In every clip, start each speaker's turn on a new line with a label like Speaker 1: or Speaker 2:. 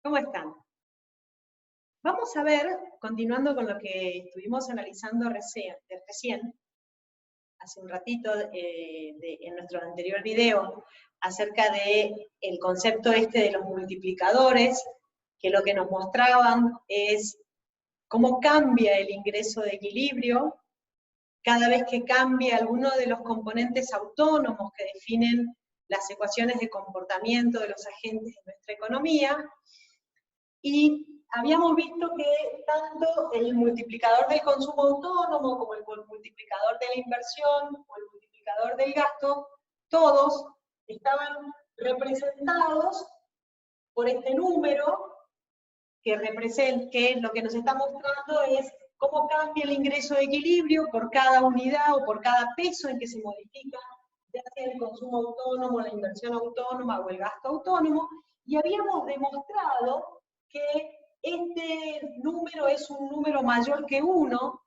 Speaker 1: ¿Cómo están? Vamos a ver, continuando con lo que estuvimos analizando recién, hace un ratito, en nuestro anterior video, acerca del concepto de los multiplicadores, que lo que nos mostraban es cómo cambia el ingreso de equilibrio cada vez que cambia alguno de los componentes autónomos que definen las ecuaciones de comportamiento de los agentes de nuestra economía. Y habíamos visto que tanto el multiplicador del consumo autónomo como el multiplicador de la inversión o el multiplicador del gasto, todos estaban representados por este número que lo que nos está mostrando es cómo cambia el ingreso de equilibrio por cada unidad o por cada peso en que se modifica, ya sea el consumo autónomo, la inversión autónoma o el gasto autónomo, y habíamos demostrado que este número es un número mayor que 1,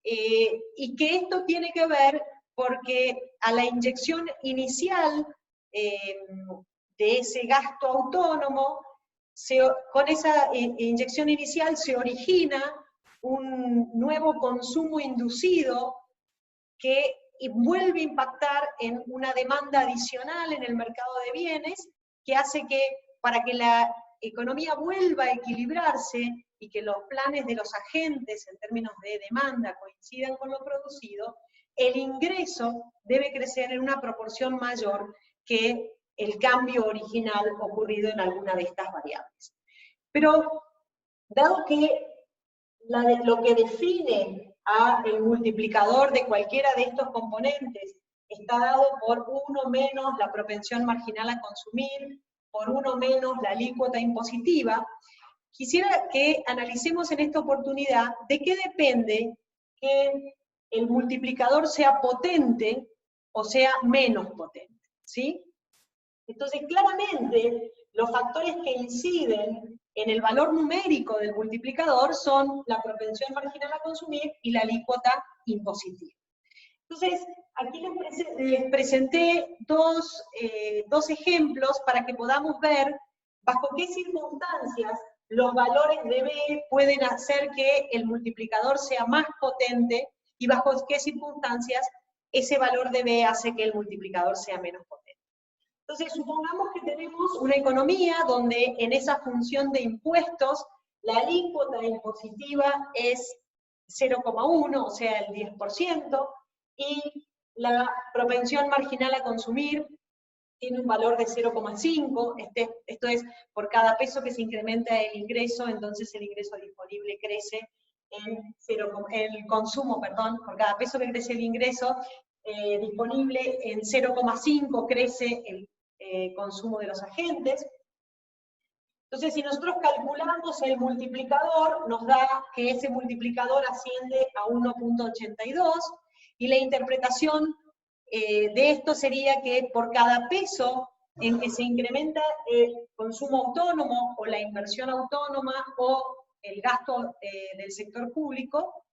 Speaker 1: y que esto tiene que ver porque a la inyección inicial de ese gasto autónomo, con esa inyección inicial se origina un nuevo consumo inducido que vuelve a impactar en una demanda adicional en el mercado de bienes, que hace que, para que la economía vuelva a equilibrarse y que los planes de los agentes en términos de demanda coincidan con lo producido, el ingreso debe crecer en una proporción mayor que el cambio original ocurrido en alguna de estas variables. Pero, dado que lo que define el multiplicador de cualquiera de estos componentes está dado por 1 menos la propensión marginal a consumir, por 1 menos la alícuota impositiva, quisiera que analicemos en esta oportunidad de qué depende que el multiplicador sea potente o sea menos potente, ¿sí? Entonces, claramente, los factores que inciden en el valor numérico del multiplicador son la propensión marginal a consumir y la alícuota impositiva. Entonces, aquí les presenté dos ejemplos para que podamos ver bajo qué circunstancias los valores de B pueden hacer que el multiplicador sea más potente y bajo qué circunstancias ese valor de B hace que el multiplicador sea menos potente. Entonces, supongamos que tenemos una economía donde en esa función de impuestos la alícuota impositiva es 0,1, o sea, el 10%, y la propensión marginal a consumir tiene un valor de 0,5, esto es, por cada peso que se incrementa el ingreso, entonces el ingreso disponible crece el consumo, perdón, por cada peso que crece el ingreso disponible en 0,5 crece el consumo de los agentes. Entonces, si nosotros calculamos el multiplicador, nos da que ese multiplicador asciende a 1.82, y la interpretación de esto sería que por cada peso en que se incrementa el consumo autónomo, o la inversión autónoma, o el gasto del sector público,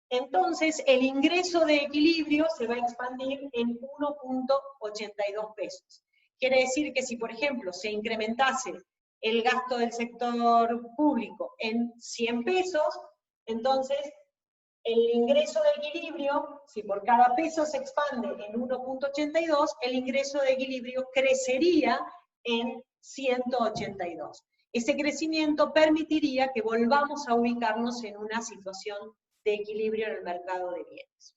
Speaker 1: entonces el ingreso de equilibrio se va a expandir en 1.82 pesos. Quiere decir que si, por ejemplo, se incrementase el gasto del sector público en 100 pesos, entonces el ingreso de equilibrio, si por cada peso se expande en 1.82, el ingreso de equilibrio crecería en 182. Ese crecimiento permitiría que volvamos a ubicarnos en una situación de equilibrio en el mercado de bienes.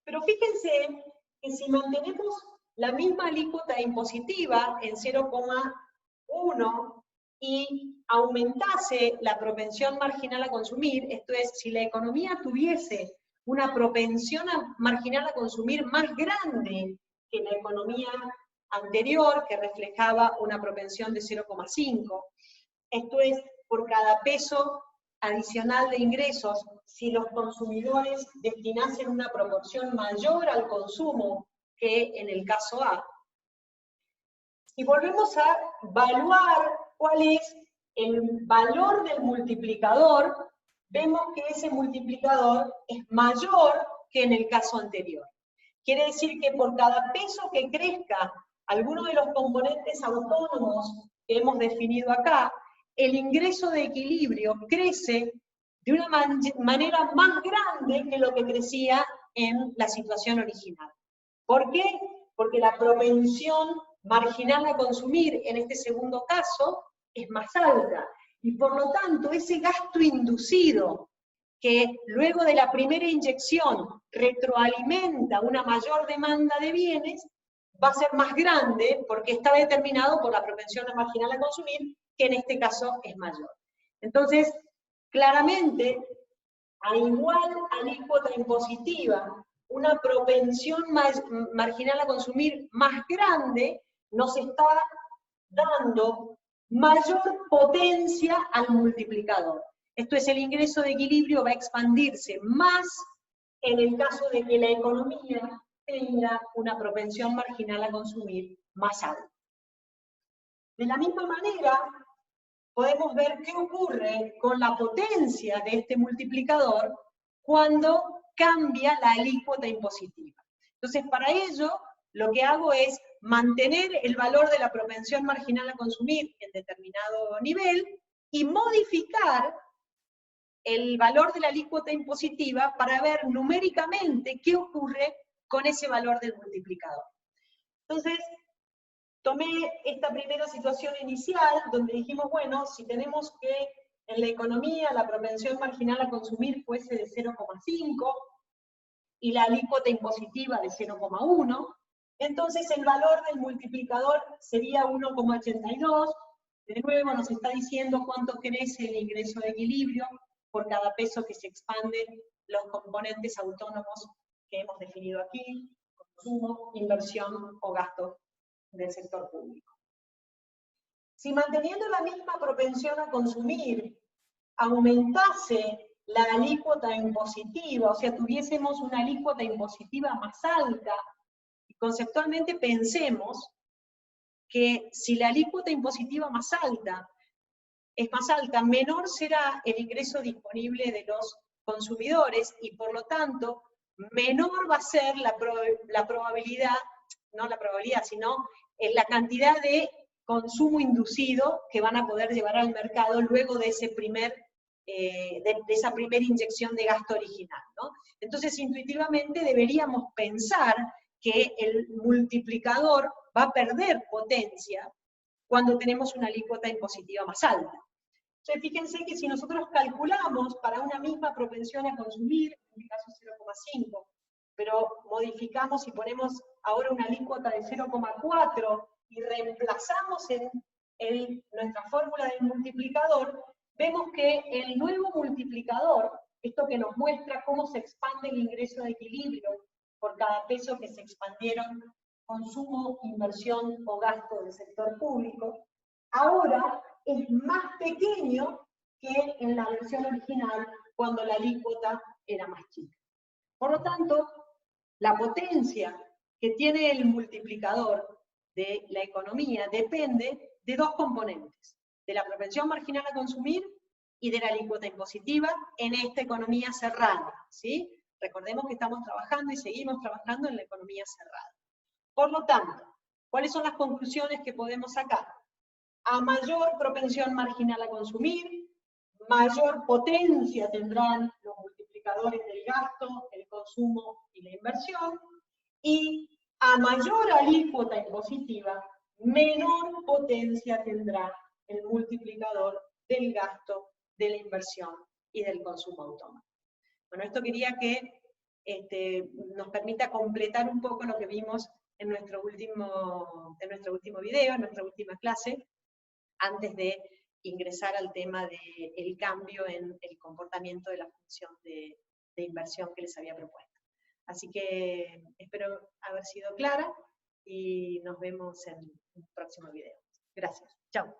Speaker 1: Pero fíjense que si mantenemos la misma alícuota impositiva en 0,1 y aumentase la propensión marginal a consumir, esto es, si la economía tuviese una propensión marginal a consumir más grande que la economía anterior, que reflejaba una propensión de 0,5, esto es, por cada peso adicional de ingresos, si los consumidores destinasen una proporción mayor al consumo que en el caso A. Si volvemos a evaluar cuál es el valor del multiplicador, vemos que ese multiplicador es mayor que en el caso anterior. Quiere decir que por cada peso que crezca alguno de los componentes autónomos que hemos definido acá, el ingreso de equilibrio crece de una manera más grande que lo que crecía en la situación original. ¿Por qué? Porque la propensión marginal a consumir en este segundo caso es más alta, y por lo tanto ese gasto inducido que luego de la primera inyección retroalimenta una mayor demanda de bienes, va a ser más grande porque está determinado por la propensión marginal a consumir, que en este caso es mayor. Entonces, claramente, a igual alícuota impositiva, una propensión marginal a consumir más grande nos está dando mayor potencia al multiplicador. Esto es, el ingreso de equilibrio va a expandirse más en el caso de que la economía tenga una propensión marginal a consumir más alta. De la misma manera, podemos ver qué ocurre con la potencia de este multiplicador cuando cambia la alícuota impositiva. Entonces, para ello, lo que hago es mantener el valor de la propensión marginal a consumir en determinado nivel y modificar el valor de la alícuota impositiva para ver numéricamente qué ocurre con ese valor del multiplicador. Entonces, tomé esta primera situación inicial, donde dijimos, bueno, si tenemos que en la economía la propensión marginal a consumir fuese de 0,5 y la alícuota impositiva de 0,1, entonces el valor del multiplicador sería 1,82. De nuevo nos está diciendo cuánto crece el ingreso de equilibrio por cada peso que se expanden los componentes autónomos que hemos definido aquí: consumo, inversión o gasto del sector público. Si manteniendo la misma propensión a consumir aumentase la alícuota impositiva, o sea, tuviésemos una alícuota impositiva más alta, y conceptualmente pensemos que si la alícuota impositiva más alta es más alta, menor será el ingreso disponible de los consumidores, y por lo tanto, menor va a ser la probabilidad, no la probabilidad, sino la cantidad de consumo inducido que van a poder llevar al mercado luego de ese de esa primera inyección de gasto original, ¿no? Entonces, intuitivamente deberíamos pensar que el multiplicador va a perder potencia cuando tenemos una alícuota impositiva más alta. Entonces, fíjense que si nosotros calculamos para una misma propensión a consumir, en este caso 0,5, pero modificamos y ponemos ahora una alícuota de 0,4 y reemplazamos en nuestra fórmula del multiplicador, vemos que el nuevo multiplicador, esto que nos muestra cómo se expande el ingreso de equilibrio por cada peso que se expandieron consumo, inversión o gasto del sector público, ahora es más pequeño que en la versión original cuando la alícuota era más chica. Por lo tanto, la potencia que tiene el multiplicador de la economía depende de dos componentes: de la propensión marginal a consumir y de la alícuota impositiva en esta economía cerrada, ¿sí? Recordemos que estamos trabajando y seguimos trabajando en la economía cerrada. Por lo tanto, ¿cuáles son las conclusiones que podemos sacar? A mayor propensión marginal a consumir, mayor potencia tendrán los multiplicadores del gasto, el consumo y la inversión, y a mayor alícuota impositiva, menor potencia tendrá el multiplicador del gasto, de la inversión y del consumo autónomo. Bueno, esto quería que nos permita completar un poco lo que vimos en nuestro último video, en nuestra última clase, antes de ingresar al tema del cambio en el comportamiento de la función de inversión que les había propuesto. Así que espero haber sido clara y nos vemos en un próximo video. Gracias. Chao.